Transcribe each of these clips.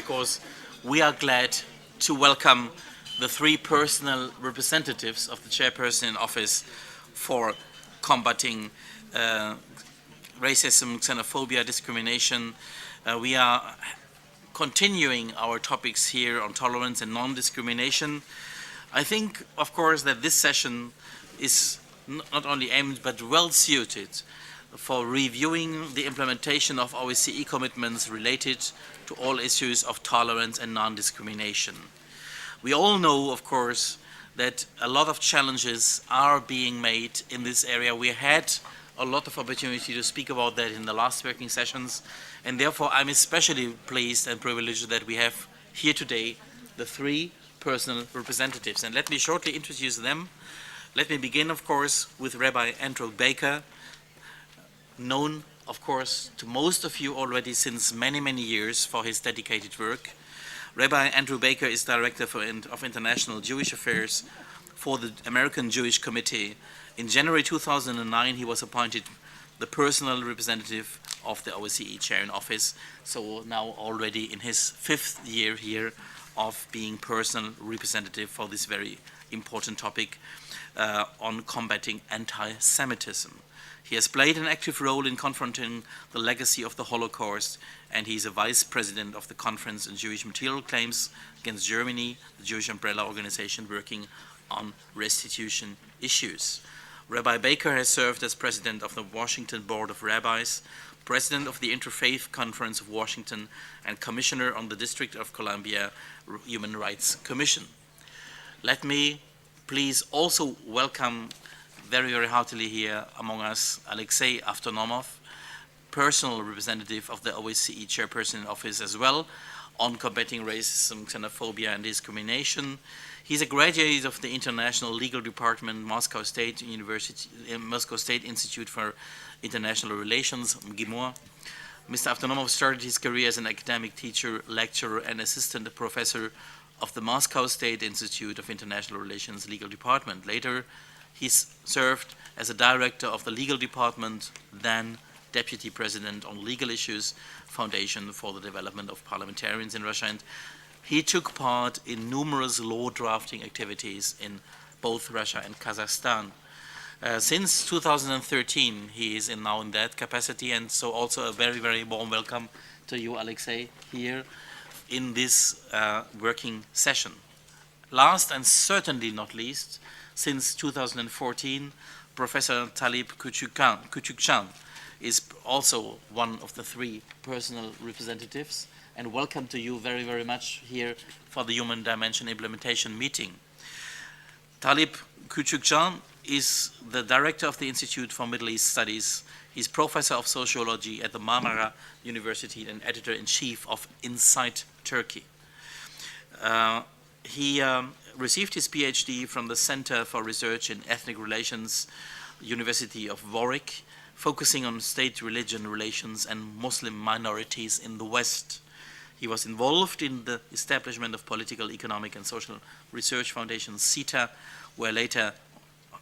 because we are glad to welcome the three personal representatives of the chairperson in office for combating racism, xenophobia, discrimination. We are continuing our topics here on tolerance and non-discrimination. I think, of course, that this session is not only aimed but well suited for reviewing the implementation of OSCE commitments related to all issues of tolerance and non-discrimination. We all know, of course, that a lot of challenges are being made in this area. We had a lot of opportunity to speak about that in the last working sessions, and therefore I'm especially pleased and privileged that we have here today the three personal representatives. And let me shortly introduce them. Let me begin, of course, with Rabbi Andrew Baker, known, of course, to most of you already since many, many years for his dedicated work. Rabbi Andrew Baker is Director of International Jewish Affairs for the American Jewish Committee. In January 2009, he was appointed the personal representative of the OSCE Chair in Office, so now already in his 5th year here of being personal representative for this very important topic on combating anti-Semitism. He has played an active role in confronting the legacy of the Holocaust, and he is a vice president of the Conference on Jewish Material Claims Against Germany, the Jewish umbrella organization working on restitution issues. Rabbi Baker has served as president of the Washington Board of Rabbis, president of the Interfaith Conference of Washington, and commissioner on the District of Columbia Human Rights Commission. Let me please also welcome very, very heartily here among us Alexei Avtonomov, personal representative of the OSCE Chairperson in Office as well on combating racism, xenophobia, and discrimination. He's a graduate of the International Legal Department, Moscow State University, Moscow State Institute for International Relations, MGIMOR. Mr. Avtonomov started his career as an academic teacher, lecturer, and assistant professor of the Moscow State Institute of International Relations Legal Department. Later, he served as a director of the legal department, then deputy president on legal issues, Foundation for the Development of Parliamentarians in Russia, and he took part in numerous law drafting activities in both Russia and Kazakhstan. Since 2013, he is now in that capacity, and so also a very, very warm welcome to you, Alexei, here in this working session. Last and certainly not least, since 2014, Professor Talib Küçükcan is also one of the three personal representatives, and welcome to you very, very much here for the Human Dimension Implementation meeting. Talib Küçükcan is the director of the Institute for Middle East Studies. He's professor of sociology at the Marmara University and editor-in-chief of Insight Turkey. He received his PhD from the Center for Research in Ethnic Relations, University of Warwick, focusing on state-religion relations and Muslim minorities in the West. He was involved in the establishment of Political, Economic, and Social Research Foundation, CETA, where later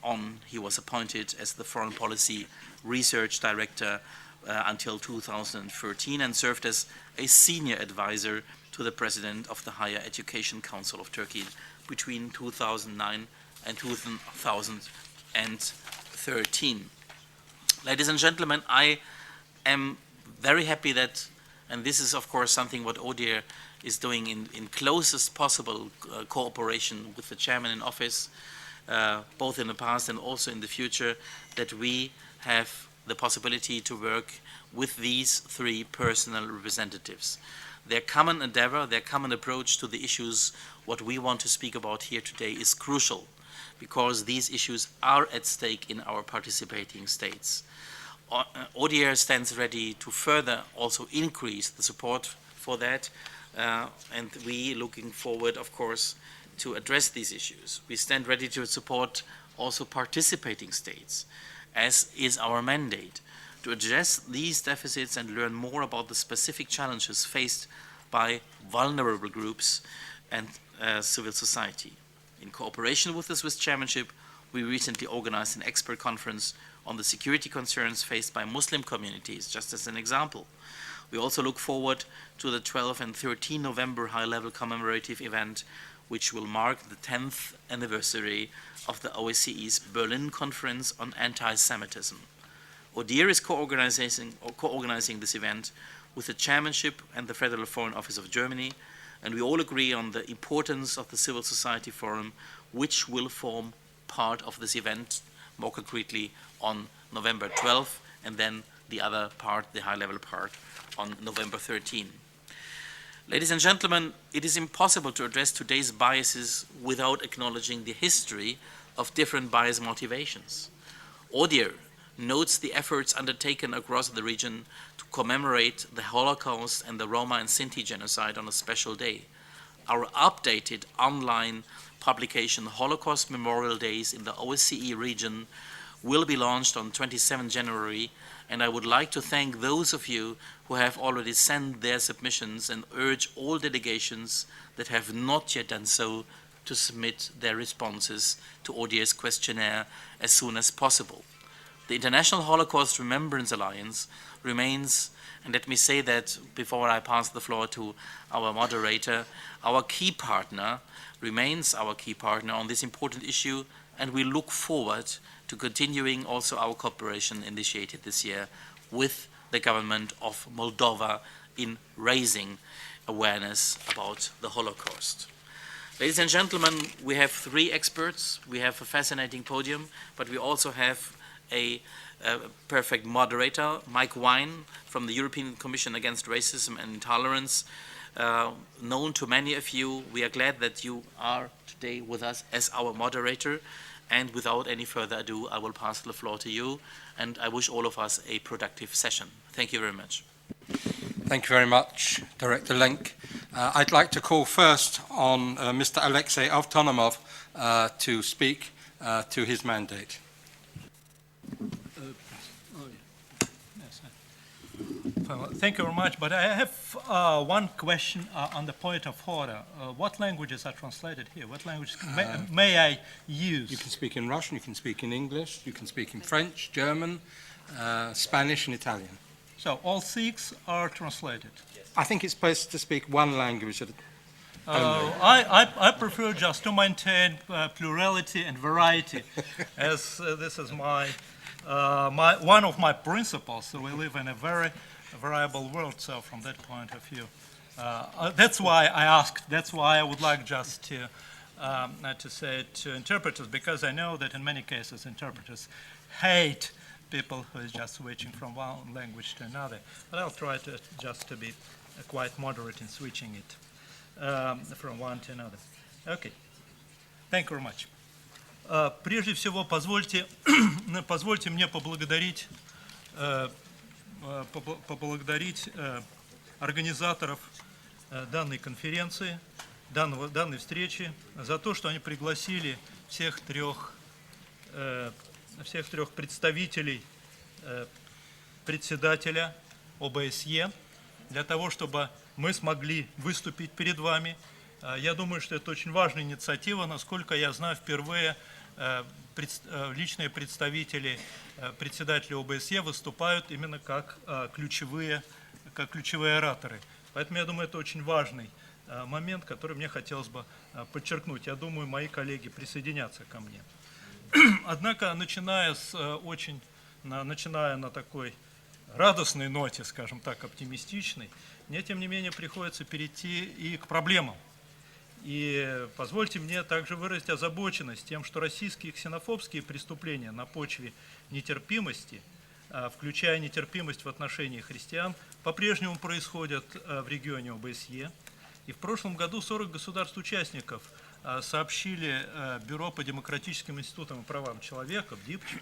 on he was appointed as the Foreign Policy Research Director until 2013, and served as a senior advisor to the President of the Higher Education Council of Turkey between 2009 and 2013. Ladies and gentlemen, I am very happy that, and this is of course something what ODIHR is doing in closest possible cooperation with the chairman in office, both in the past and also in the future, that we have the possibility to work with these three personal representatives. Their common endeavor, their common approach to the issues what we want to speak about here today is crucial, because these issues are at stake in our participating states. ODIHR stands ready to further also increase the support for that, and we looking forward, of course, to address these issues. We stand ready to support also participating states, as is our mandate, to address these deficits and learn more about the specific challenges faced by vulnerable groups and civil society. In cooperation with the Swiss chairmanship, we recently organized an expert conference on the security concerns faced by Muslim communities, just as an example. We also look forward to the 12 and 13 November high-level commemorative event, which will mark the 10th anniversary of the OSCE's Berlin Conference on Anti-Semitism. ODIHR is co-organizing this event with the chairmanship and the Federal Foreign Office of Germany, and we all agree on the importance of the Civil Society Forum, which will form part of this event, more concretely on November 12th, and then the other part, the high-level part, on November 13. Ladies and gentlemen, it is impossible to address today's biases without acknowledging the history of different bias motivations. ODIHR notes the efforts undertaken across the region to commemorate the Holocaust and the Roma and Sinti genocide on a special day. Our updated online publication, Holocaust Memorial Days in the OSCE region, will be launched on 27 January, and I would like to thank those of you who have already sent their submissions and urge all delegations that have not yet done so to submit their responses to ODIHR's questionnaire as soon as possible. The International Holocaust Remembrance Alliance remains, and let me say that before I pass the floor to our moderator, our key partner remains our key partner on this important issue, and we look forward to continuing also our cooperation initiated this year with the government of Moldova in raising awareness about the Holocaust. Ladies and gentlemen, we have 3 experts. We have a fascinating podium, but we also have a perfect moderator, Mike Wine from the European Commission Against Racism and Intolerance, known to many of you. We are glad that you are today with us as our moderator, and without any further ado, I will pass the floor to you, and I wish all of us a productive session. Thank you very much. Thank you very much, Director Lenk. I'd like to call first on Mr. Alexei Avtonomov to speak to his mandate. Thank you very much, but I have one question on the point of order. What languages are translated here? What languages may I use? You can speak in Russian, you can speak in English, you can speak in French, German, Spanish and Italian. So all 6 are translated? Yes. I think it's best to speak one language at a time. I prefer just to maintain plurality and variety, as this is one of my principles. So we live in a very variable world, so from that point of view. That's why I asked, that's why I would like just to say it to interpreters, because I know that in many cases interpreters hate people who is just switching from one language to another. But I'll try to just to be quite moderate in switching it from one to another. Okay. Thank you very much. Прежде всего, позвольте мне поблагодарить организаторов данной конференции, данной встречи за то, что они пригласили всех трех представителей председателя ОБСЕ для того, чтобы мы смогли выступить перед вами. Я думаю, что это очень важная инициатива. Насколько я знаю, впервые личные представители председателя ОБСЕ выступают именно как ключевые ораторы. Поэтому я думаю, это очень важный момент, который мне хотелось бы подчеркнуть. Я думаю, мои коллеги присоединятся ко мне. Однако, начиная на такой радостной ноте, скажем так, оптимистичной, мне, тем не менее, приходится перейти и к проблемам. И позвольте мне также выразить озабоченность тем, что российские ксенофобские преступления на почве нетерпимости, включая нетерпимость в отношении христиан, по-прежнему происходят в регионе ОБСЕ. И в прошлом году 40 государств-участников сообщили Бюро по демократическим институтам и правам человека, БДИПЧ,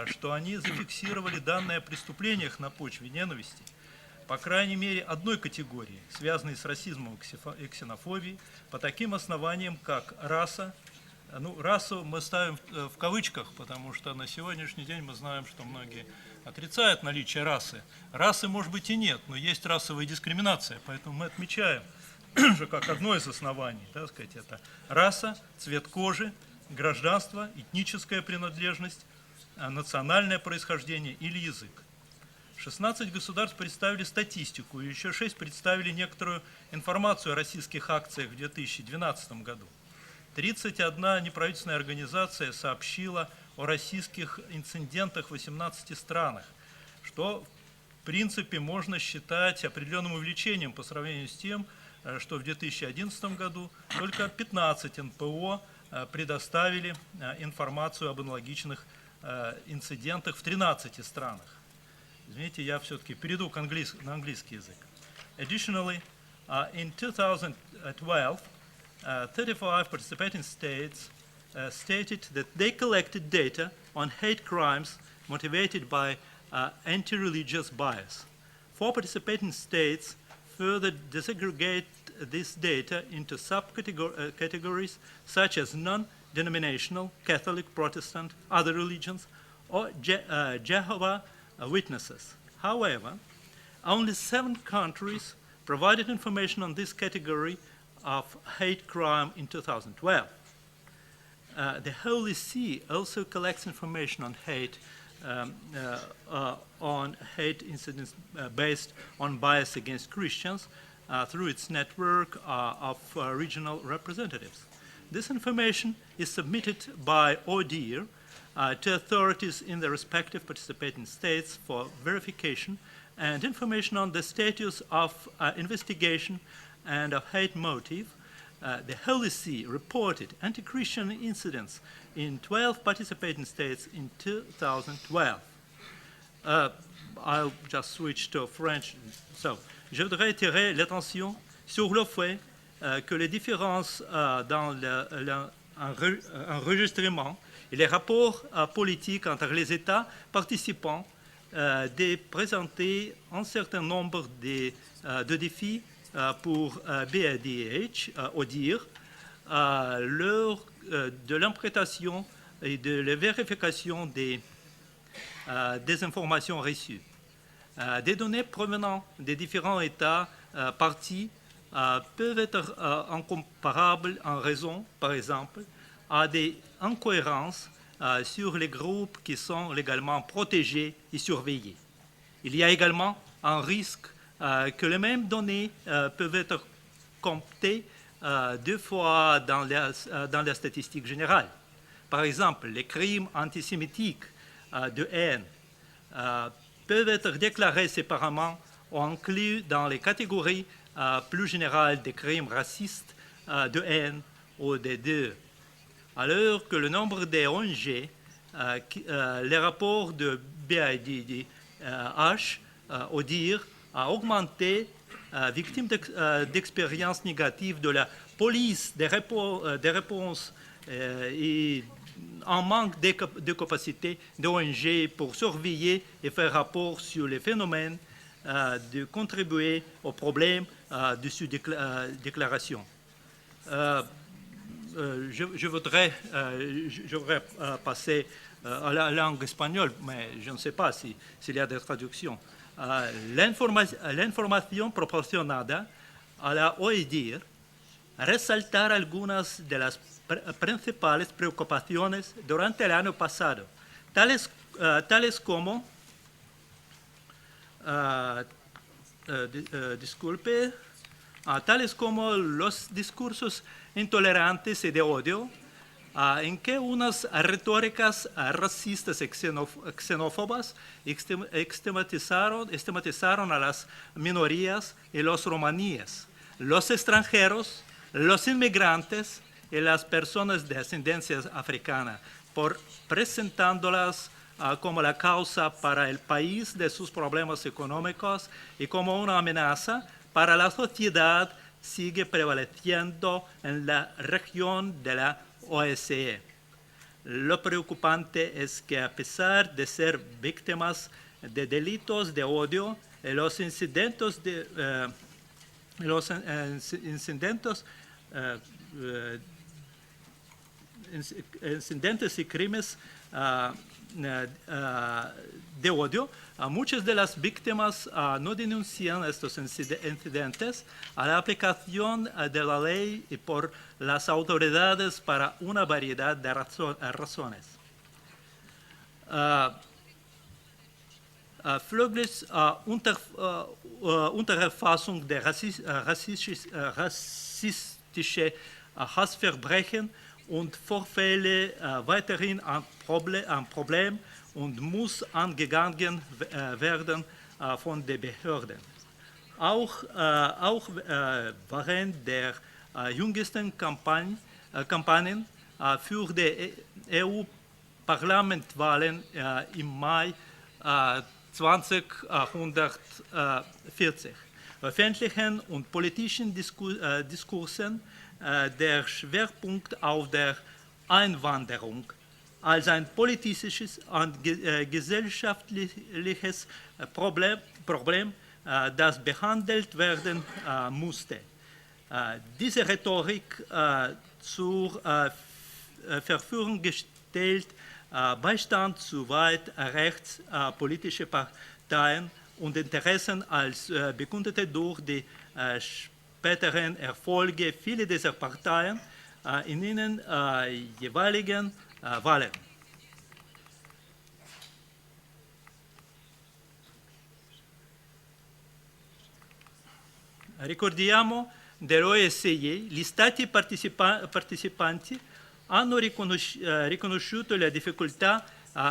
что они зафиксировали данные о преступлениях на почве ненависти, по крайней мере, одной категории, связанной с расизмом и ксенофобией, по таким основаниям, как раса. Ну, расу мы ставим в кавычках, потому что на сегодняшний день мы знаем, что многие отрицают наличие расы. Расы, может быть, и нет, но есть расовая дискриминация, поэтому мы отмечаем, что как одно из оснований, так сказать, это раса, цвет кожи, гражданство, этническая принадлежность, национальное происхождение или язык. 16 государств представили статистику, и еще 6 представили некоторую информацию о российских акциях в 2012 году. 31 неправительственная организация сообщила о российских инцидентах в 18 странах, что в принципе можно считать определенным увеличением по сравнению с тем, что в 2011 году только 15 НПО предоставили информацию об аналогичных инцидентах в 13 странах. Извините, я все-таки перейду на английский язык. Additionally, in 2012, 35 participating states stated that they collected data on hate crimes motivated by anti-religious bias. 4 participating states further disaggregate this data into subcategories such as non-denominational, Catholic, Protestant, other religions, or Jehovah's Witnesses. However, only 7 countries provided information on this category of hate crime in 2012. The Holy See also collects information on hate incidents based on bias against Christians through its network of regional representatives. This information is submitted by ODIHR to authorities in the respective participating states for verification, and information on the status of investigation and of hate motive. The Holy See reported anti-Christian incidents in 12 participating states in 2012. I'll just switch to French. So, je voudrais attirer l'attention sur le fait que les différences dans l'enregistrement et les rapports politiques entre les États participants de présenter un certain nombre de défis pour BADH, ODIHR, lors de l'interprétation et de la vérification des informations reçues. Des données provenant des différents États partis peuvent être incomparables en raison, par exemple, à des incohérences sur les groupes qui sont légalement protégés et surveillés. Il y a également un risque que les mêmes données peuvent être comptées 2 fois dans la statistique générale. Par exemple, les crimes antisémitiques de haine peuvent être déclarés séparément ou inclus dans les catégories plus générales des crimes racistes de haine ou des deux. Alors que le nombre des ONG, les rapports de BIDH, ODIHR, a augmenté, victime d'expériences négatives de la police des réponses et en manque de capacité d'ONG pour surveiller et faire rapport sur les phénomènes de contribuer au problème de sous-déclaration. Je voudrais passer à la langue espagnole, mais je ne sais pas s'il y a des traductions. La información proporcionada a la ODIHR resaltar algunas de las principales preocupaciones durante el año pasado, tales como los discursos intolerantes y de odio, en que unas retóricas racistas y xenófobas estigmatizaron a las minorías y los romaníes, los extranjeros, los inmigrantes y las personas de ascendencia africana, por presentándolas como la causa para el país de sus problemas económicos y como una amenaza para la sociedad sigue prevaleciendo en la región de la OSCE. Lo preocupante es que a pesar de ser víctimas de delitos de odio, los incidentes y crímenes de odio, muchas de las víctimas no denuncian estos incidentes a la aplicación de la ley y por las autoridades para una variedad de razones. folglich Untererfassung der rassistische Hassverbrechen und Vorfälle weiterhin ein Problem und muss angegangen werden von den Behörden. Auch während der jüngsten Kampagnen für die EU-Parlamentwahlen im Mai 2040 öffentlichen und politischen Diskursen der Schwerpunkt auf der Einwanderung als ein politisches und gesellschaftliches Problem, das behandelt werden musste. Diese Rhetorik zur Verfügung gestellt Beistand zu weit rechts politische Parteien und Interessen als bekundete durch die späteren Erfolge vieler dieser Parteien in ihren jeweiligen Wahlen. Ricordiamo dell'OSCE, gli Stati partecipanti hanno riconosciuto le difficoltà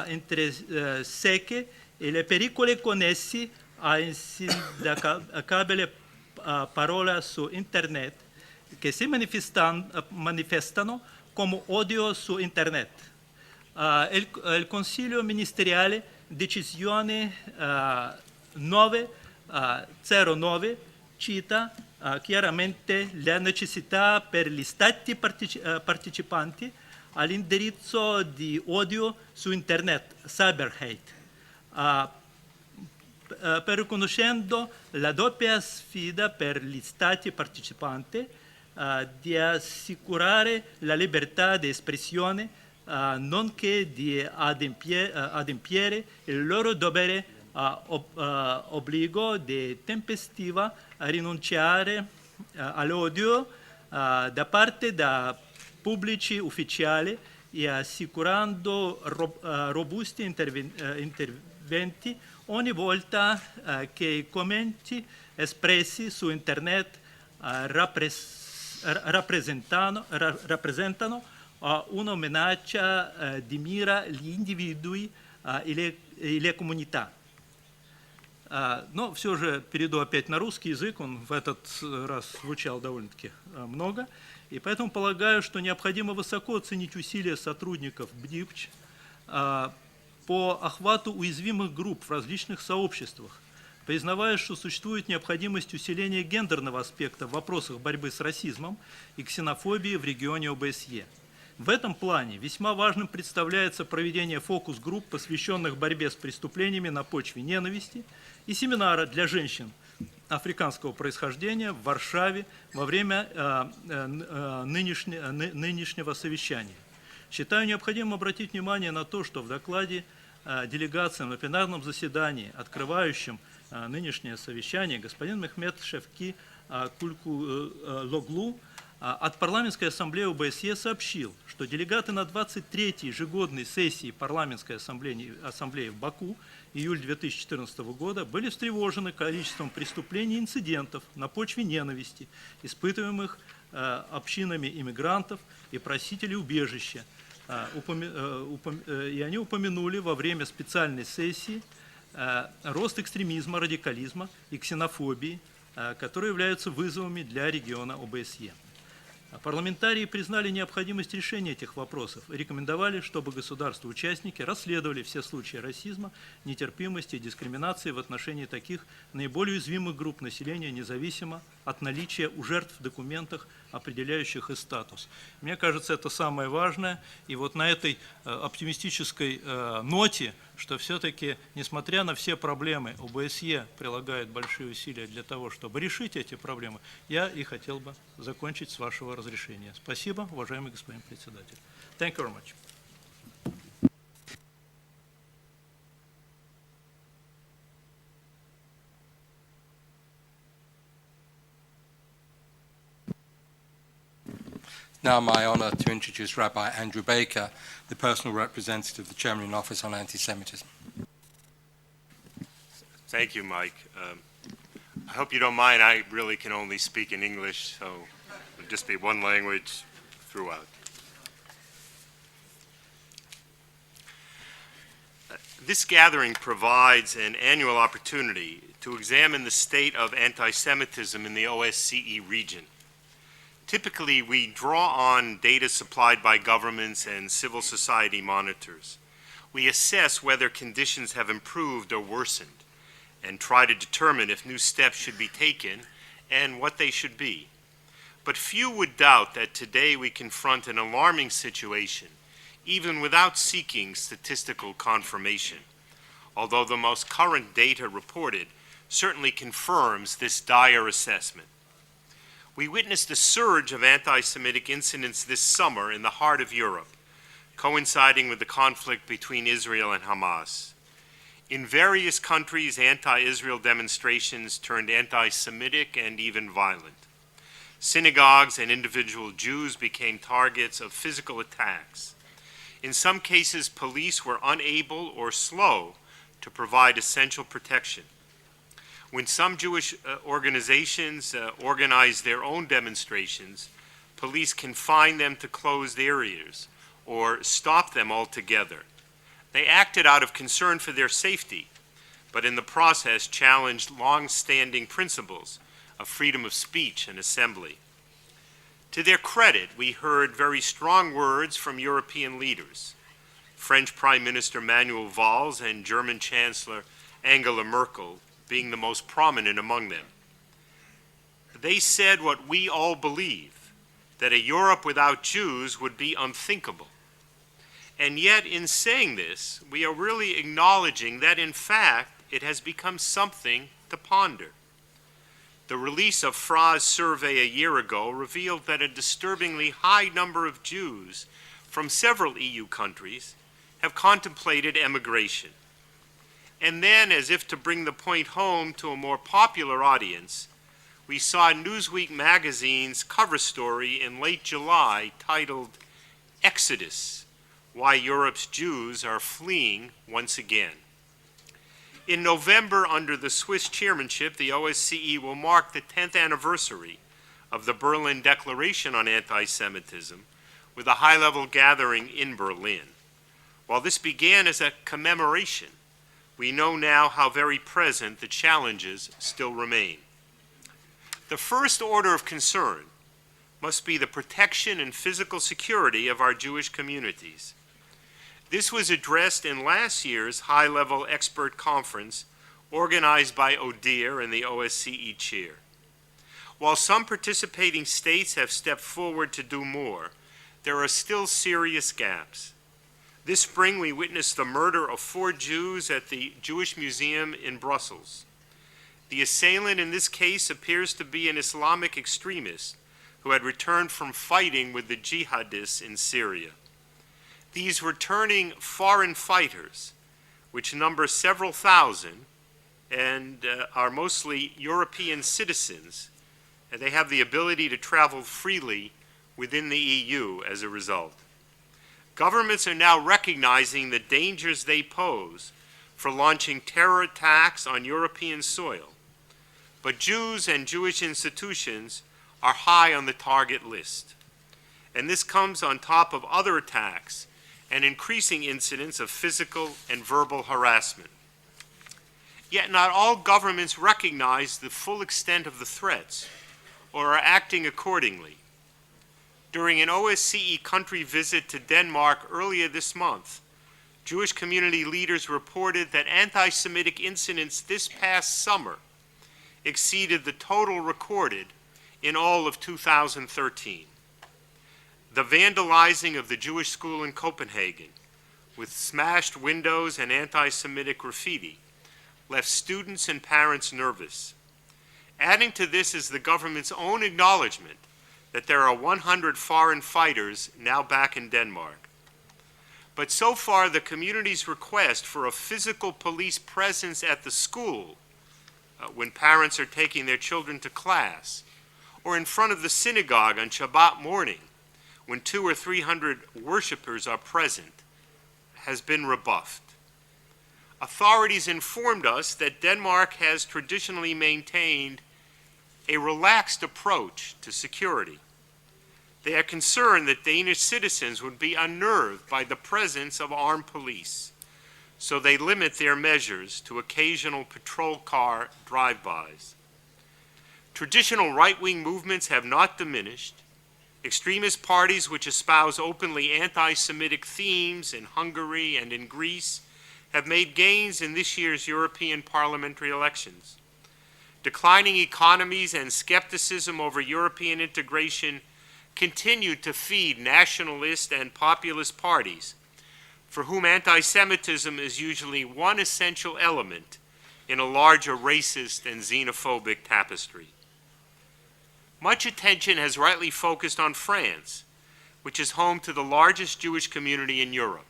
intrinsèche e le pericoli connessi a insindacabile parola su Internet che si manifestano come odio su Internet. Il Consiglio ministeriale decisione 909 cita chiaramente la necessità per gli Stati partecipanti all'indirizzo di odio su Internet, cyber hate, per riconoscendo la doppia sfida per gli Stati partecipanti di assicurare la libertà di espressione, nonché di adempiere il loro dovere obbligo di tempestiva a rinunciare all'odio da parte da pubblici ufficiali e assicurando robusti interventi ogni volta che i commenti espressi su Internet rappresentano una minaccia di mira agli individui e le comunità. Но все же перейду опять на русский язык, он в этот раз звучал довольно-таки много, и поэтому полагаю, что необходимо высоко оценить усилия сотрудников БДИПЧ по охвату уязвимых групп в различных сообществах, признавая, что существует необходимость усиления гендерного аспекта в вопросах борьбы с расизмом и ксенофобией в регионе ОБСЕ. В этом плане весьма важным представляется проведение фокус-групп, посвященных борьбе с преступлениями на почве ненависти, и семинара для женщин африканского происхождения в Варшаве во время нынешнего совещания. Считаю необходимым обратить внимание на то, что в докладе делегации на пленарном заседании, открывающем нынешнее совещание, господин Мехмед Шевки Кулькулоглу от Парламентской ассамблеи ОБСЕ сообщил, что делегаты на 23-й ежегодной сессии Парламентской ассамблеи в Баку июль 2014 года были встревожены количеством преступлений и инцидентов на почве ненависти, испытываемых общинами иммигрантов и просителей убежища. И они упомянули во время специальной сессии рост экстремизма, радикализма и ксенофобии, которые являются вызовами для региона ОБСЕ. Парламентарии признали необходимость решения этих вопросов и рекомендовали, чтобы государства-участники расследовали все случаи расизма, нетерпимости и дискриминации в отношении таких наиболее уязвимых групп населения, независимо от наличия у жертв в документах, определяющих их статус. Мне кажется, это самое важное. И вот на этой оптимистической ноте, что все-таки, несмотря на все проблемы, ОБСЕ прилагает большие усилия для того, чтобы решить эти проблемы, я и хотел бы закончить с вашего разрешения. Спасибо, уважаемый господин председатель. Thank you very much. Now my honor to introduce Rabbi Andrew Baker, the personal representative of the Chairman in Office on Anti-Semitism. Thank you, Mike. I hope you don't mind. I really can only speak in English, so it'll just be one language throughout. This gathering provides an annual opportunity to examine the state of anti-Semitism in the OSCE region. Typically, we draw on data supplied by governments and civil society monitors. We assess whether conditions have improved or worsened and try to determine if new steps should be taken and what they should be. But few would doubt that today we confront an alarming situation, even without seeking statistical confirmation, although the most current data reported certainly confirms this dire assessment. We witnessed a surge of anti-Semitic incidents this summer in the heart of Europe, coinciding with the conflict between Israel and Hamas. In various countries, anti-Israel demonstrations turned anti-Semitic and even violent. Synagogues and individual Jews became targets of physical attacks. In some cases, police were unable or slow to provide essential protection. When some Jewish organizations organized their own demonstrations, police confined them to closed areas or stopped them altogether. They acted out of concern for their safety, but in the process challenged long-standing principles of freedom of speech and assembly. To their credit, we heard very strong words from European leaders, French Prime Minister Manuel Valls and German Chancellor Angela Merkel being the most prominent among them. They said what we all believe, that a Europe without Jews would be unthinkable. And yet, in saying this, we are really acknowledging that, in fact, it has become something to ponder. The release of Fra's survey a year ago revealed that a disturbingly high number of Jews from several EU countries have contemplated emigration. And then, as if to bring the point home to a more popular audience, we saw Newsweek magazine's cover story in late July titled "Exodus: Why Europe's Jews Are Fleeing Once Again." In November, under the Swiss chairmanship, the OSCE will mark the 10th anniversary of the Berlin Declaration on Anti-Semitism with a high-level gathering in Berlin. While this began as a commemoration, we know now how very present the challenges still remain. The first order of concern must be the protection and physical security of our Jewish communities. This was addressed in last year's high-level expert conference organized by ODIHR and the OSCE chair. While some participating states have stepped forward to do more, there are still serious gaps. This spring, we witnessed the murder of 4 Jews at the Jewish Museum in Brussels. The assailant in this case appears to be an Islamic extremist who had returned from fighting with the jihadists in Syria. These returning foreign fighters, which number several thousand and are mostly European citizens, and they have the ability to travel freely within the EU as a result. Governments are now recognizing the dangers they pose for launching terror attacks on European soil, but Jews and Jewish institutions are high on the target list. And this comes on top of other attacks and increasing incidents of physical and verbal harassment. Yet not all governments recognize the full extent of the threats or are acting accordingly. During an OSCE country visit to Denmark earlier this month, Jewish community leaders reported that anti-Semitic incidents this past summer exceeded the total recorded in all of 2013. The vandalizing of the Jewish school in Copenhagen, with smashed windows and anti-Semitic graffiti, left students and parents nervous. Adding to this is the government's own acknowledgement that there are 100 foreign fighters now back in Denmark. But so far, the community's request for a physical police presence at the school when parents are taking their children to class, or in front of the synagogue on Shabbat morning when 200 or 300 worshipers are present, has been rebuffed. authorities informed us that Denmark has traditionally maintained a relaxed approach to security. They are concerned that Danish citizens would be unnerved by the presence of armed police, so they limit their measures to occasional patrol car drive-bys. Traditional right-wing movements have not diminished. Extremist parties which espouse openly anti-Semitic themes in Hungary and in Greece have made gains in this year's European parliamentary elections. Declining economies and skepticism over European integration continue to feed nationalist and populist parties, for whom anti-Semitism is usually one essential element in a larger racist and xenophobic tapestry. Much attention has rightly focused on France, which is home to the largest Jewish community in Europe.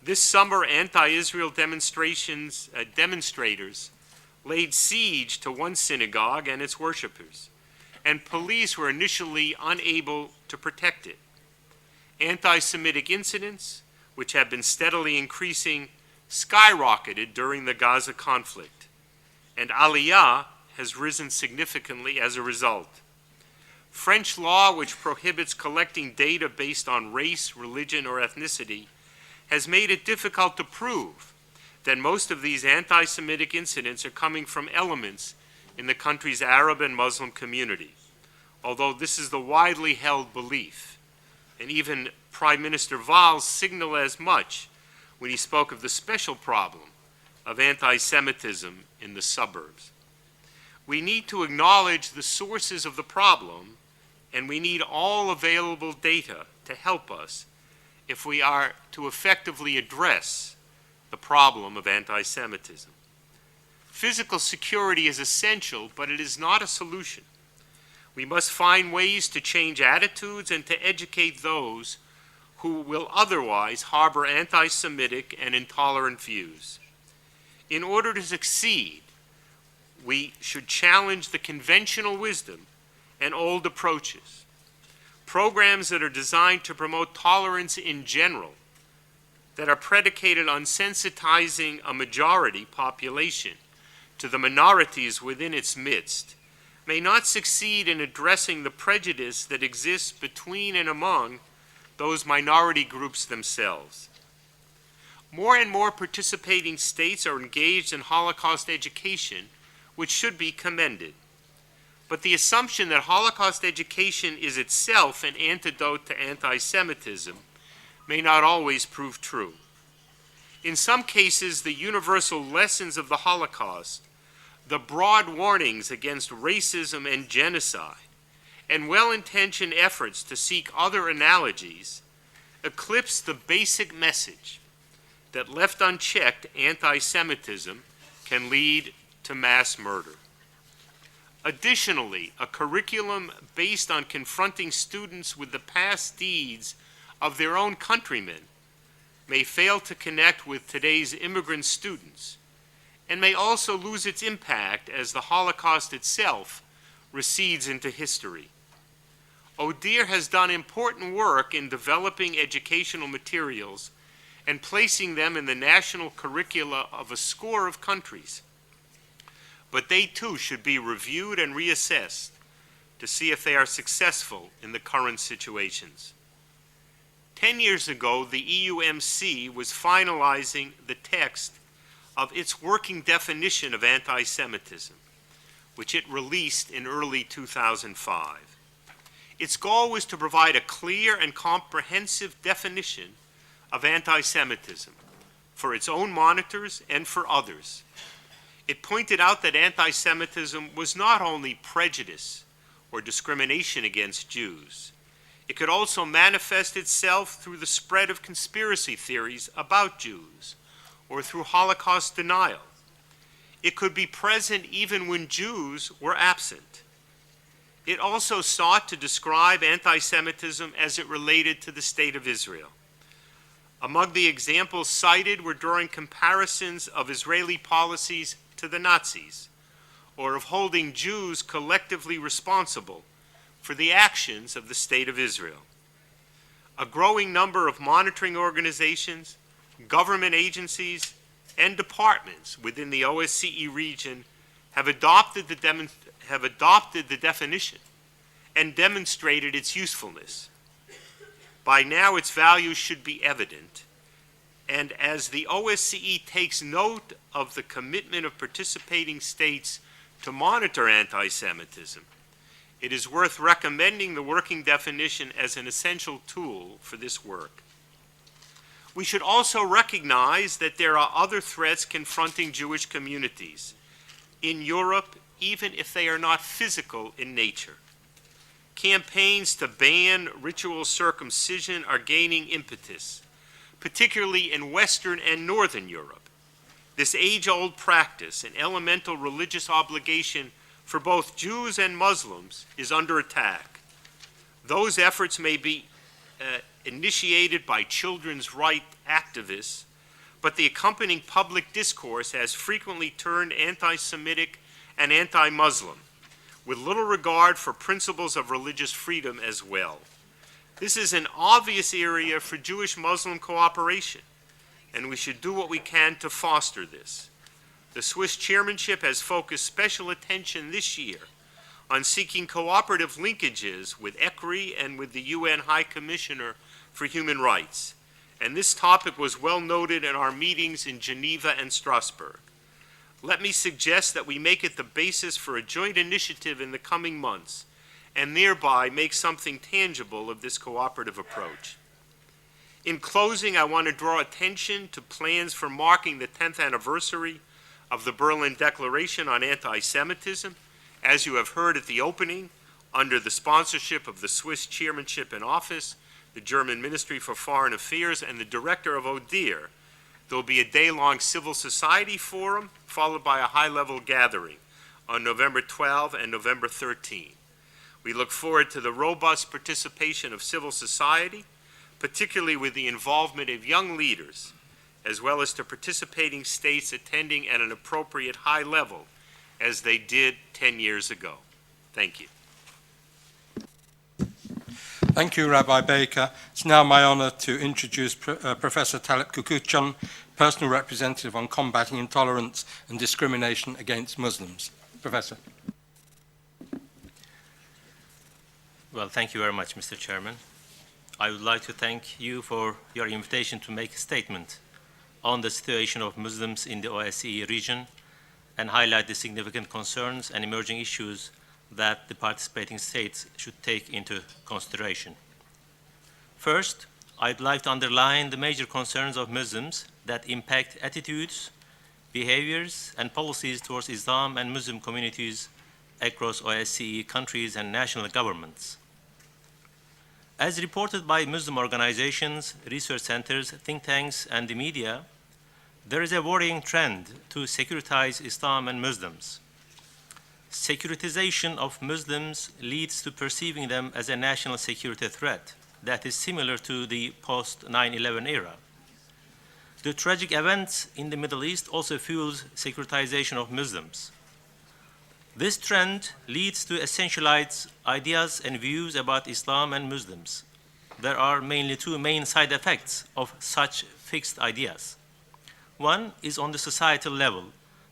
This summer, anti-Israel demonstrators laid siege to one synagogue and its worshippers, and police were initially unable to protect it. Anti-Semitic incidents, which have been steadily increasing, skyrocketed during the Gaza conflict, and Aliyah has risen significantly as a result. French law, which prohibits collecting data based on race, religion, or ethnicity, has made it difficult to prove that most of these anti-Semitic incidents are coming from elements in the country's Arab and Muslim community, although this is the widely held belief, and even Prime Minister Valls signaled as much when he spoke of the special problem of anti-Semitism in the suburbs. We need to acknowledge the sources of the problem, and we need all available data to help us if we are to effectively address the problem of anti-Semitism. Physical security is essential, but it is not a solution. We must find ways to change attitudes and to educate those who will otherwise harbor anti-Semitic and intolerant views. In order to succeed, we should challenge the conventional wisdom and old approaches. Programs that are designed to promote tolerance in general, that are predicated on sensitizing a majority population to the minorities within its midst, may not succeed in addressing the prejudice that exists between and among those minority groups themselves. More and more participating states are engaged in Holocaust education, which should be commended. But the assumption that Holocaust education is itself an antidote to anti-Semitism may not always prove true. In some cases, the universal lessons of the Holocaust, the broad warnings against racism and genocide, and well-intentioned efforts to seek other analogies eclipse the basic message that left unchecked, anti-Semitism can lead to mass murder. Additionally, a curriculum based on confronting students with the past deeds of their own countrymen may fail to connect with today's immigrant students, and may also lose its impact as the Holocaust itself recedes into history. ODIHR has done important work in developing educational materials and placing them in the national curricula of a score of countries. But they too should be reviewed and reassessed to see if they are successful in the current situations. 10 years ago, the EUMC was finalizing the text of its working definition of anti-Semitism, which it released in early 2005. Its goal was to provide a clear and comprehensive definition of anti-Semitism for its own monitors and for others. It pointed out that anti-Semitism was not only prejudice or discrimination against Jews. It could also manifest itself through the spread of conspiracy theories about Jews or through Holocaust denial. It could be present even when Jews were absent. It also sought to describe anti-Semitism as it related to the State of Israel. Among the examples cited were drawing comparisons of Israeli policies to the Nazis, or of holding Jews collectively responsible for the actions of the State of Israel. A growing number of monitoring organizations, government agencies, and departments within the OSCE region have adopted the definition and demonstrated its usefulness. By now, its values should be evident, and as the OSCE takes note of the commitment of participating states to monitor anti-Semitism, it is worth recommending the working definition as an essential tool for this work. We should also recognize that there are other threats confronting Jewish communities in Europe, even if they are not physical in nature. Campaigns to ban ritual circumcision are gaining impetus, particularly in Western and Northern Europe. This age-old practice, an elemental religious obligation for both Jews and Muslims, is under attack. Those efforts may be initiated by children's rights activists, but the accompanying public discourse has frequently turned anti-Semitic and anti-Muslim, with little regard for principles of religious freedom as well. This is an obvious area for Jewish-Muslim cooperation, and we should do what we can to foster this. The Swiss chairmanship has focused special attention this year on seeking cooperative linkages with ECRI and with the UN High Commissioner for Human Rights, and this topic was well noted in our meetings in Geneva and Strasbourg. Let me suggest that we make it the basis for a joint initiative in the coming months, and thereby make something tangible of this cooperative approach. In closing, I want to draw attention to plans for marking the 10th anniversary of the Berlin Declaration on Anti-Semitism, as you have heard at the opening, under the sponsorship of the Swiss chairmanship in office, the German Ministry for Foreign Affairs, and the director of ODIHR. There will be a day-long civil society forum, followed by a high-level gathering on November 12 and November 13. We look forward to the robust participation of civil society, particularly with the involvement of young leaders, as well as to participating states attending at an appropriate high level, as they did 10 years ago. Thank you. Thank you, Rabbi Baker. It's now my honor to introduce Professor Talib Kukucan, Personal Representative on Combating Intolerance and Discrimination Against Muslims. Professor. Well, thank you very much, Mr. Chairman. I would like to thank you for your invitation to make a statement on the situation of Muslims in the OSCE region and highlight the significant concerns and emerging issues that the participating states should take into consideration. First, I'd like to underline the major concerns of Muslims that impact attitudes, behaviors, and policies towards Islam and Muslim communities across OSCE countries and national governments. As reported by Muslim organizations, research centers, think tanks, and the media, there is a worrying trend to securitize Islam and Muslims. Securitization of Muslims leads to perceiving them as a national security threat that is similar to the post-9/11 era. The tragic events in the Middle East also fuels securitization of Muslims. This trend leads to essentialized ideas and views about Islam and Muslims. There are mainly two main side effects of such fixed ideas. One is on the societal level,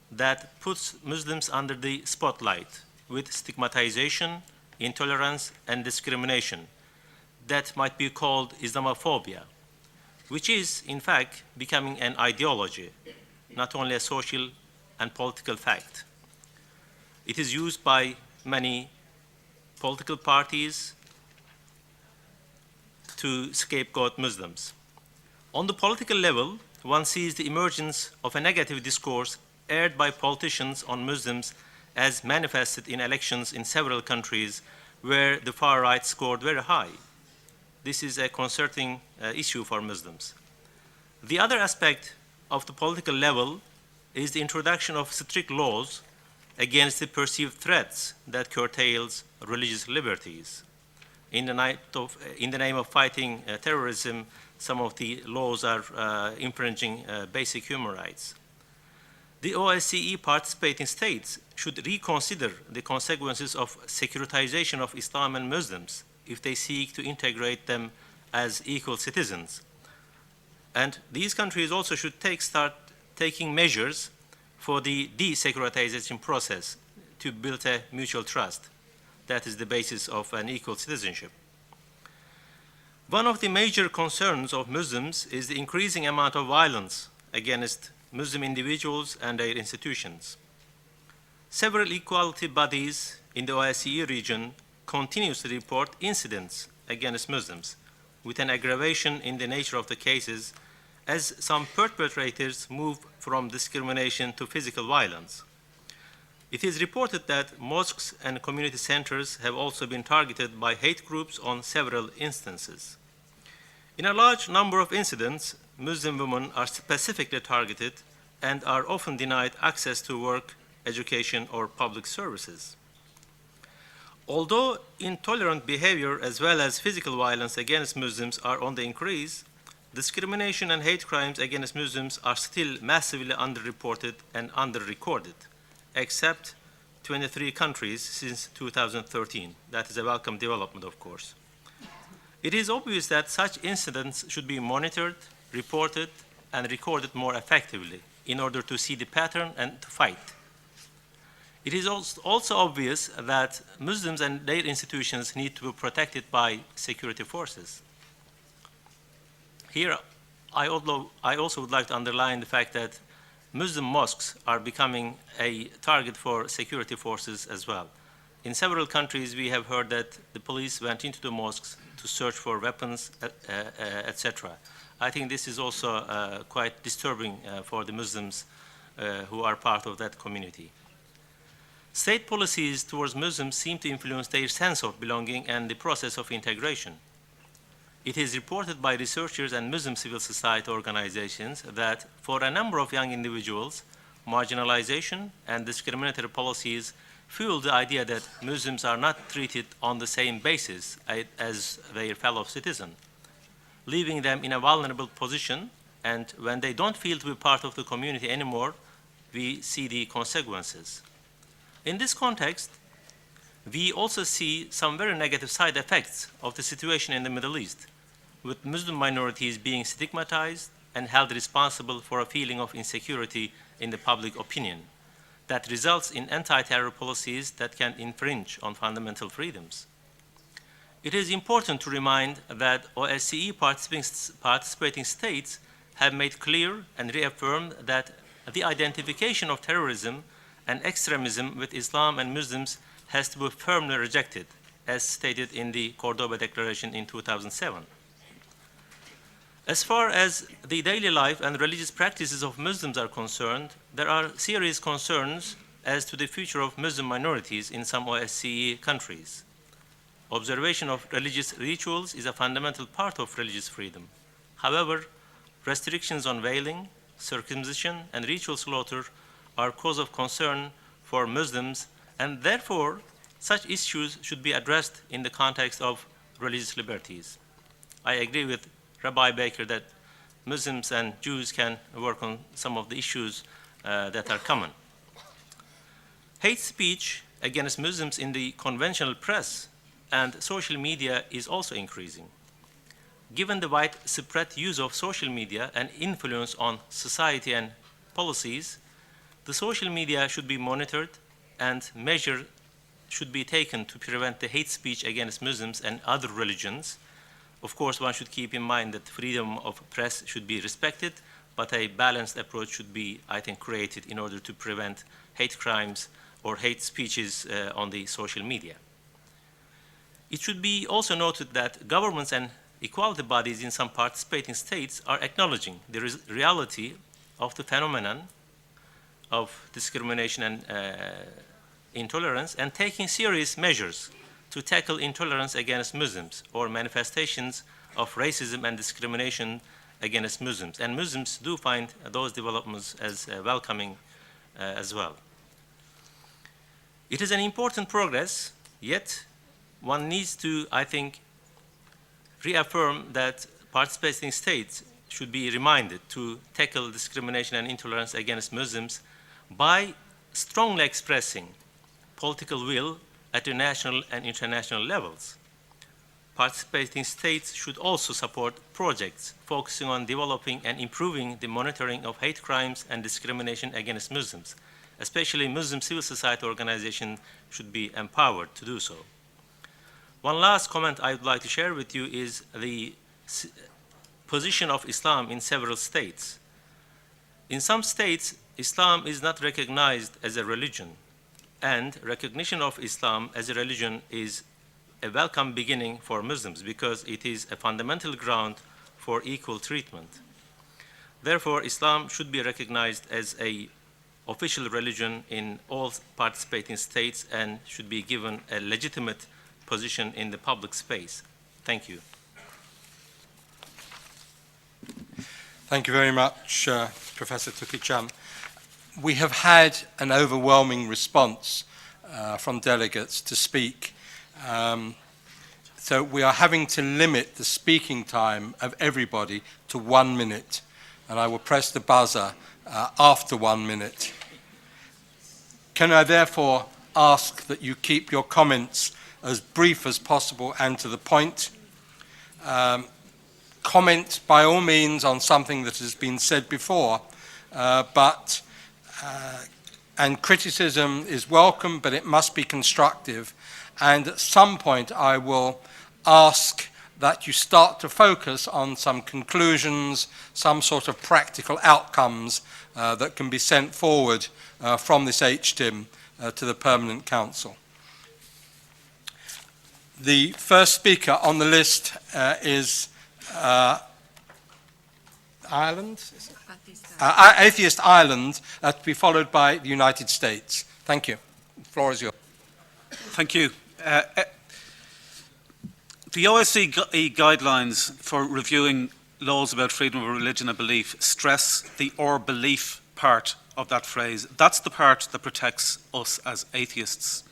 that puts Muslims under the spotlight with stigmatization, intolerance, and discrimination that might be called Islamophobia, which is, in fact, becoming an ideology, not only a social and political fact. It is used by many political parties to scapegoat Muslims. On the political level, one sees the emergence of a negative discourse aired by politicians on Muslims as manifested in elections in several countries where the far right scored very high. This is a concerning issue for Muslims. The other aspect of the political level is the introduction of strict laws against the perceived threats that curtails religious liberties. In the name of fighting terrorism, some of the laws are infringing basic human rights. The OSCE participating states should reconsider the consequences of securitization of Islam and Muslims if they seek to integrate them as equal citizens. And these countries also should take start taking measures for the de-securitization process to build a mutual trust. That is the basis of an equal citizenship. One of the major concerns of Muslims is the increasing amount of violence against Muslim individuals and their institutions. Several equality bodies in the OSCE region continuously report incidents against Muslims, with an aggravation in the nature of the cases as some perpetrators move from discrimination to physical violence. It is reported that mosques and community centers have also been targeted by hate groups on several instances. In a large number of incidents, Muslim women are specifically targeted and are often denied access to work, education, or public services. Although intolerant behavior as well as physical violence against Muslims are on the increase, discrimination and hate crimes against Muslims are still massively underreported and underrecorded, except 23 countries since 2013. That is a welcome development, of course. It is obvious that such incidents should be monitored, reported, and recorded more effectively in order to see the pattern and to fight. It is also obvious that Muslims and their institutions need to be protected by security forces. Here, I also would like to underline the fact that Muslim mosques are becoming a target for security forces as well. In several countries, we have heard that the police went into the mosques to search for weapons, etc. I think this is also quite disturbing for the Muslims who are part of that community. State policies towards Muslims seem to influence their sense of belonging and the process of integration. It is reported by researchers and Muslim civil society organizations that for a number of young individuals, marginalization and discriminatory policies fuel the idea that Muslims are not treated on the same basis as their fellow citizens, leaving them in a vulnerable position, and when they don't feel to be part of the community anymore, we see the consequences. In this context, we also see some very negative side effects of the situation in the Middle East, with Muslim minorities being stigmatized and held responsible for a feeling of insecurity in the public opinion that results in anti-terror policies that can infringe on fundamental freedoms. It is important to remind that OSCE participating states have made clear and reaffirmed that the identification of terrorism and extremism with Islam and Muslims has to be firmly rejected, as stated in the Cordoba Declaration in 2007. As far as the daily life and religious practices of Muslims are concerned, there are serious concerns as to the future of Muslim minorities in some OSCE countries. Observation of religious rituals is a fundamental part of religious freedom. However, restrictions on veiling, circumcision, and ritual slaughter are cause of concern for Muslims, and therefore such issues should be addressed in the context of religious liberties. I agree with Rabbi Baker that Muslims and Jews can work on some of the issues that are common. Hate speech against Muslims in the conventional press and social media is also increasing. Given the widespread use of social media and influence on society and policies, the social media should be monitored and measures should be taken to prevent the hate speech against Muslims and other religions. Of course, one should keep in mind that freedom of press should be respected, but a balanced approach should be, I think, created in order to prevent hate crimes or hate speeches on the social media. It should be also noted that governments and equality bodies in some participating states are acknowledging the reality of the phenomenon of discrimination and intolerance and taking serious measures to tackle intolerance against Muslims or manifestations of racism and discrimination against Muslims. And Muslims do find those developments as welcoming as well. It is an important progress, yet one needs to, I think, reaffirm that participating states should be reminded to tackle discrimination and intolerance against Muslims by strongly expressing political will at the national and international levels. participating states should also support projects focusing on developing and improving the monitoring of hate crimes and discrimination against Muslims. Especially Muslim civil society organizations should be empowered to do so. One last comment I would like to share with you is the position of Islam in several states. In some states, Islam is not recognized as a religion, and recognition of Islam as a religion is a welcome beginning for Muslims because it is a fundamental ground for equal treatment. Therefore, Islam should be recognized as an official religion in all participating states and should be given a legitimate position in the public space. Thank you. Thank you very much, Professor Tukichan. We have had an overwhelming response from delegates to speak. So we are having to limit the speaking time of everybody to 1 minute, and I will press the buzzer after 1 minute. Can I therefore ask that you keep your comments as brief as possible and to the point? Comment by all means on something that has been said before, and criticism is welcome, but it must be constructive. And at some point I will ask that you start to focus on some conclusions, some sort of practical outcomes that can be sent forward from this HDIM to the Permanent Council. The first speaker on the list is Ireland? Atheist Ireland, to be followed by the United States. Thank you. The floor is yours. Thank you. The OSCE guidelines for reviewing laws about freedom of religion and belief stress the "or belief" part of that phrase. That's the part that protects us as atheists.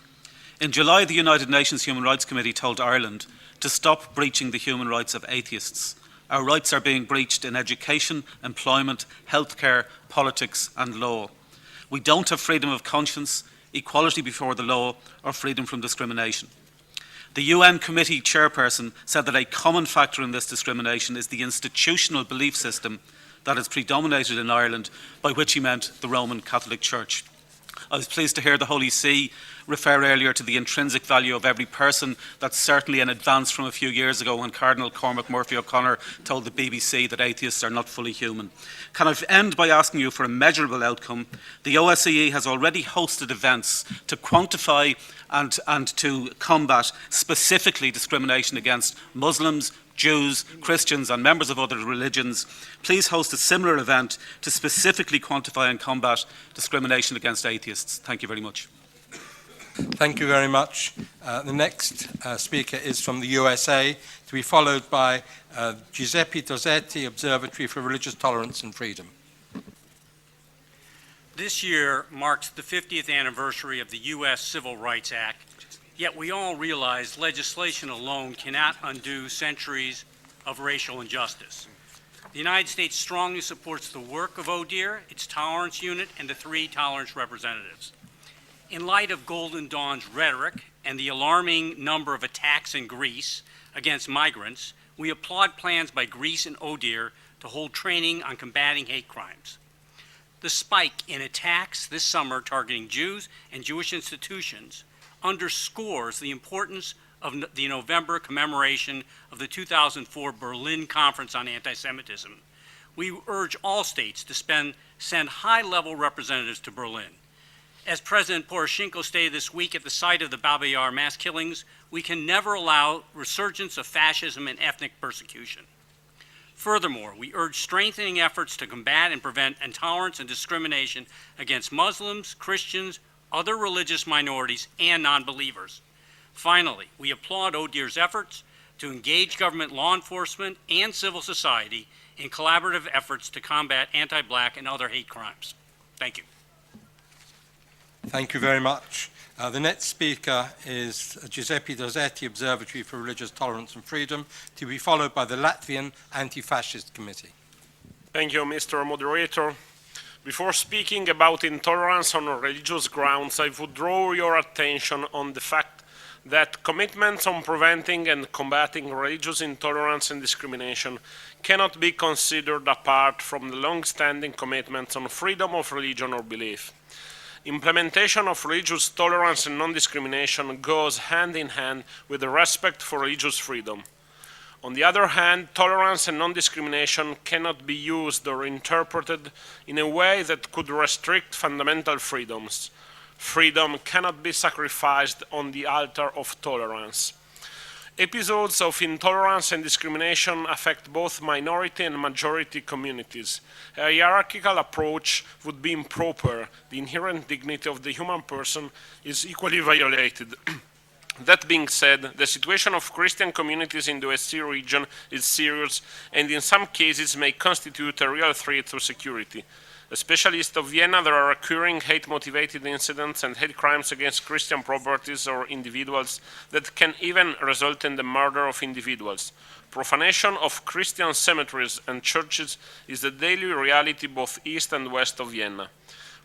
In July, the United Nations Human Rights Committee told Ireland to stop breaching the human rights of atheists. Our rights are being breached in education, employment, healthcare, politics and law. We don't have freedom of conscience, equality before the law or freedom from discrimination. The UN committee chairperson said that a common factor in this discrimination is the institutional belief system that has predominated in Ireland, by which he meant the Roman Catholic Church. I was pleased to hear the Holy See refer earlier to the intrinsic value of every person. That's certainly an advance from a few years ago when Cardinal Cormac Murphy O'Connor told the BBC that atheists are not fully human. Can I end by asking you for a measurable outcome? The OSCE has already hosted events to quantify and to combat specifically discrimination against Muslims, Jews, Christians and members of other religions. Please host a similar event to specifically quantify and combat discrimination against atheists. Thank you very much. Thank you very much. The next speaker is from the USA, to be followed by Giuseppe Dossetti, Observatory for Religious Tolerance and Freedom. This year marks the 50th anniversary of the U.S. Civil Rights Act, yet we all realize legislation alone cannot undo centuries of racial injustice. The United States strongly supports the work of ODIHR, its tolerance unit, and the 3 tolerance representatives. In light of Golden Dawn's rhetoric and the alarming number of attacks in Greece against migrants, we applaud plans by Greece and ODIHR to hold training on combating hate crimes. The spike in attacks this summer targeting Jews and Jewish institutions underscores the importance of the November commemoration of the 2004 Berlin Conference on Anti-Semitism. We urge all states to send high-level representatives to Berlin. As President Poroshenko stated this week at the site of the Baba Yar mass killings, we can never allow resurgence of fascism and ethnic persecution. Furthermore, we urge strengthening efforts to combat and prevent intolerance and discrimination against Muslims, Christians, other religious minorities, and non-believers. Finally, we applaud ODIHR's efforts to engage government law enforcement and civil society in collaborative efforts to combat anti-Black and other hate crimes. Thank you. Thank you very much. The next speaker is Giuseppe Dossetti, Observatory for Religious Tolerance and Freedom, to be followed by the Latvian Anti-Fascist Committee. Thank you, Mr. Moderator. Before speaking about intolerance on religious grounds, I would draw your attention on the fact that commitments on preventing and combating religious intolerance and discrimination cannot be considered apart from the long-standing commitments on freedom of religion or belief. Implementation of religious tolerance and non-discrimination goes hand in hand with the respect for religious freedom. On the other hand, tolerance and non-discrimination cannot be used or interpreted in a way that could restrict fundamental freedoms. Freedom cannot be sacrificed on the altar of tolerance. Episodes of intolerance and discrimination affect both minority and majority communities. A hierarchical approach would be improper. The inherent dignity of the human person is equally violated. That being said, the situation of Christian communities in the OSCE region is serious and in some cases may constitute a real threat to security. Especially east of Vienna, there are occurring hate-motivated incidents and hate crimes against Christian properties or individuals that can even result in the murder of individuals. Profanation of Christian cemeteries and churches is the daily reality both east and west of Vienna.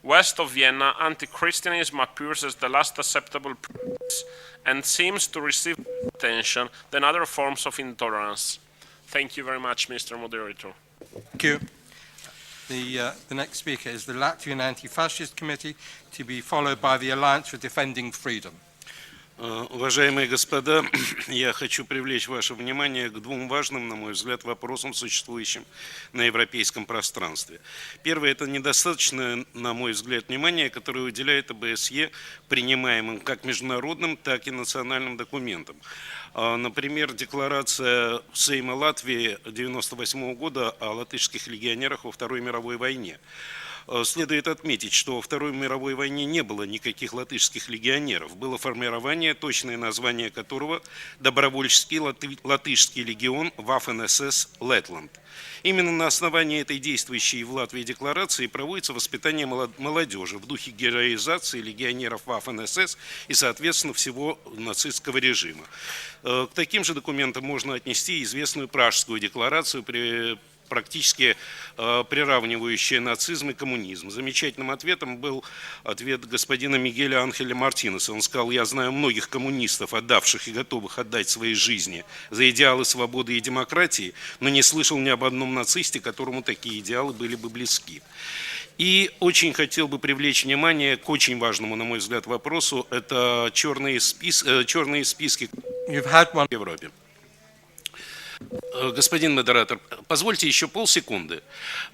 West of Vienna, anti-Christianism appears as the last acceptable practice and seems to receive more attention than other forms of intolerance. Thank you very much, Mr. Moderator. Thank you. The next speaker is the Latvian Anti-Fascist Committee, to be followed by the Alliance for Defending Freedom. Уважаемые господа, я хочу привлечь ваше внимание к двум важным, на мой взгляд, вопросам, существующим на европейском пространстве. Первое – это недостаточное, на мой взгляд, внимание, которое уделяет ОБСЕ принимаемым как международным, так и национальным документам. Например, декларация Сейма Латвии 1998 года о латышских легионерах во Второй мировой войне. Следует отметить, что во Второй мировой войне не было никаких латышских легионеров. Было формирование, точное название которого – Добровольческий латышский легион Waffen-СС Летланд. Именно на основании этой действующей в Латвии декларации проводится воспитание молодежи в духе героизации легионеров Waffen-СС и, соответственно, всего нацистского режима. К таким же документам можно отнести известную Пражскую декларацию, практически приравнивающая нацизм и коммунизм. Замечательным ответом был ответ господина Мигеля Анхеля Мартинеса. Он сказал: я знаю многих коммунистов, отдавших и готовых отдать свои жизни за идеалы свободы и демократии, но не слышал ни об одном нацисте, которому такие идеалы были бы близки. И очень хотел бы привлечь внимание к очень важному, на мой взгляд, вопросу. Это черные списки в Европе. Господин модератор, позвольте еще полсекунды.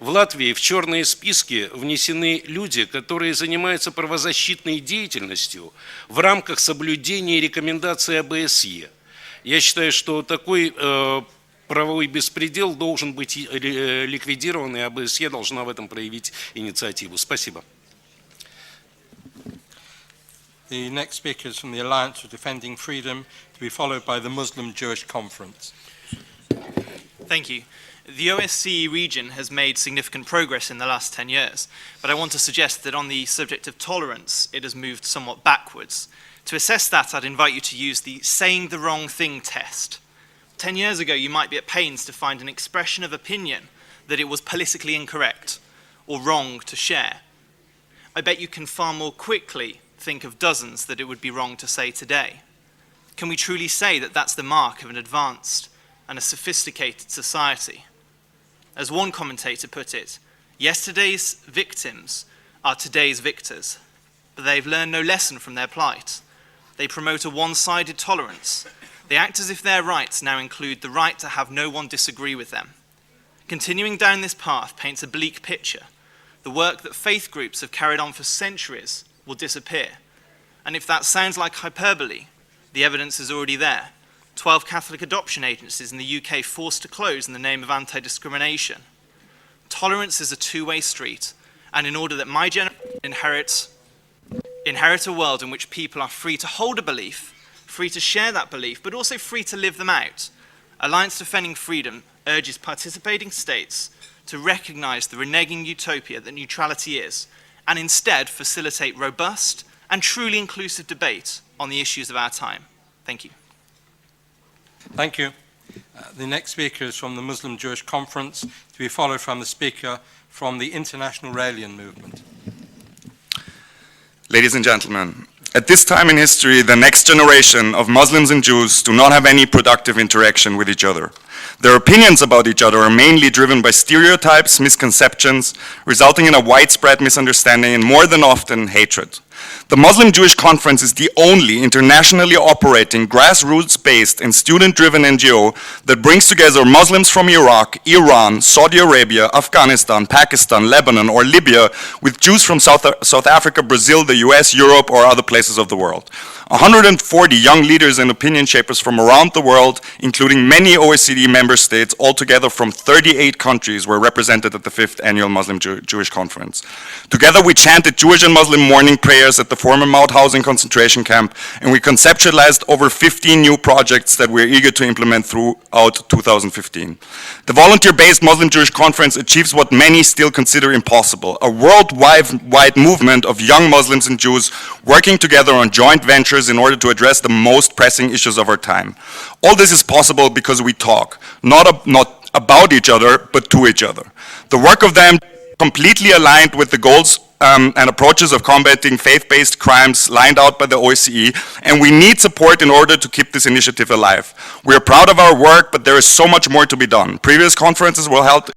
В Латвии в черные списки внесены люди, которые занимаются правозащитной деятельностью в рамках соблюдения рекомендаций ОБСЕ. Я считаю, что такой правовой беспредел должен быть ликвидирован, и ОБСЕ должна в этом проявить инициативу. Спасибо. The next speaker is from the Alliance for Defending Freedom, to be followed by the Muslim Jewish Conference. Thank you. The OSCE region has made significant progress in the last 10 years, but I want to suggest that on the subject of tolerance, it has moved somewhat backwards. To assess that, I'd invite you to use the saying the wrong thing test. 10 years ago, you might be at pains to find an expression of opinion that it was politically incorrect or wrong to share. I bet you can far more quickly think of dozens that it would be wrong to say today. Can we truly say that that's the mark of an advanced and a sophisticated society? As one commentator put it, yesterday's victims are today's victors, but they've learned no lesson from their plight. They promote a one-sided tolerance. They act as if their rights now include the right to have no one disagree with them. Continuing down this path paints a bleak picture. The work that faith groups have carried on for centuries will disappear. And if that sounds like hyperbole, the evidence is already there. 12 Catholic adoption agencies in the UK forced to close in the name of anti-discrimination. Tolerance is a two-way street, and in order that my generation inherit a world in which people are free to hold a belief, free to share that belief, but also free to live them out, Alliance Defending Freedom urges participating states to recognise the reneging utopia that neutrality is, and instead facilitate robust and truly inclusive debate on the issues of our time. Thank you. Thank you. The next speaker is from the Muslim Jewish Conference, to be followed from the speaker from the International Raelian Movement. Ladies and gentlemen, At this time in history, the next generation of Muslims and Jews do not have any productive interaction with each other. Their opinions about each other are mainly driven by stereotypes, misconceptions, resulting in a widespread misunderstanding and more than often hatred. The Muslim-Jewish Conference is the only internationally operating, grassroots-based and student-driven NGO that brings together Muslims from Iraq, Iran, Saudi Arabia, Afghanistan, Pakistan, Lebanon, or Libya with Jews from South Africa, Brazil, the US, Europe, or other places of the world. 140 young leaders and opinion shapers from around the world, including many OECD member states, altogether from 38 countries, were represented at the 5th Annual Muslim-Jewish Conference. Together we chanted Jewish and Muslim morning prayers at the former Mauthausen concentration camp, and we conceptualized over 15 new projects that we're eager to implement throughout 2015. The volunteer-based Muslim-Jewish Conference achieves what many still consider impossible, a worldwide movement of young Muslims and Jews working together on joint ventures in order to address the most pressing issues of our time. All this is possible because we talk, not about each other, but to each other. The work of them completely aligned with the goals and approaches of combating faith-based crimes lined out by the OSCE, and we need support in order to keep this initiative alive. We are proud of our work, but there is so much more to be done. Previous conferences were held